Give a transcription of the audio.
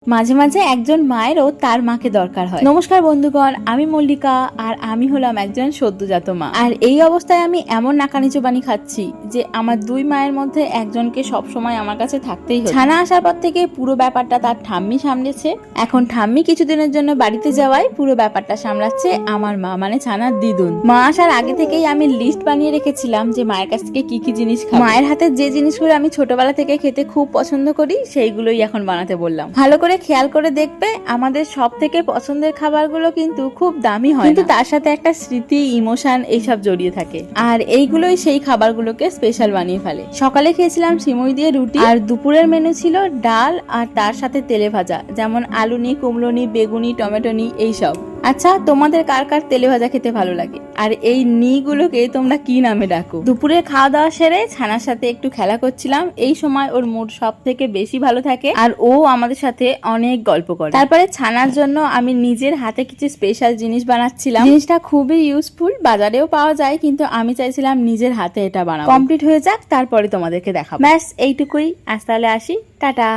মাঝে মাঝে একজন মায়েরও তার মাকে দরকার হয়। নমস্কার বন্ধুগণ, আমি মল্লিকা আর আমি হলাম একজন সদ্যজাত মা। আর এই অবস্থায় আমি এমন নাকানি চোবানি খাচ্ছি যে আমার দুই মায়ের মধ্যে একজনকে সবসময় আমার কাছে থাকতেই হয়। ছানা আসার পর থেকে পুরো ব্যাপারটা তার ঠাম্মি সামলেছে। এখন ঠাম্মি কিছুদিনের জন্য বাড়িতে যাওয়ায় পুরো ব্যাপারটা সামলাচ্ছে আমার মা, মানে ছানার দিদুন। মা আসার আগে থেকেই আমি লিস্ট বানিয়ে রেখেছিলাম যে মায়ের কাছ থেকে কি কি জিনিস খাবো। মায়ের হাতে যে জিনিসগুলো আমি ছোটবেলা থেকে খেতে খুব পছন্দ করি সেইগুলোই এখন বানাতে বললাম। ভালো করে খেয়াল করে দেখবে, আমাদের সব থেকে পছন্দের খাবারগুলো কিন্তু খুব দামি হয়, কিন্তু তার সাথে একটা স্মৃতি, ইমোশন এইসব জড়িয়ে থাকে। আর এইগুলোই সেই খাবারগুলোকে স্পেশাল বানিয়ে ফেলে। সকালে খেয়েছিলাম সিমুই দিয়ে রুটি, আর দুপুরের মেনু ছিল ডাল আর তার সাথে তেলে ভাজা, যেমন আলুনি, কুমড়োনি, বেগুনি, টমেটোনি এইসব। আচ্ছা, তোমাদের কার কার তেলে ভাজা খেতে ভালো লাগে, আর এই গুলোকে তোমরা কি নামে ডাকো? দুপুরে খাওয়া দাওয়া সেরে ছানার সাথে একটু খেলা করছিলাম। এই সময় ওর মুড সব থেকে বেশি ভালো থাকে আর ও আমাদের সাথে অনেক গল্প করে। তারপরে ছানার জন্য আমি নিজের হাতে কিছু স্পেশাল জিনিস বানাচ্ছিলাম। জিনিসটা খুবই ইউজফুল, বাজারেও পাওয়া যায়, কিন্তু আমি চাইছিলাম নিজের হাতে এটা বানাবো। কমপ্লিট হয়ে যাক, তারপরে তোমাদেরকে দেখাবো। ব্যাস এইটুকুই, আজ তাহলে আসি, টাটা।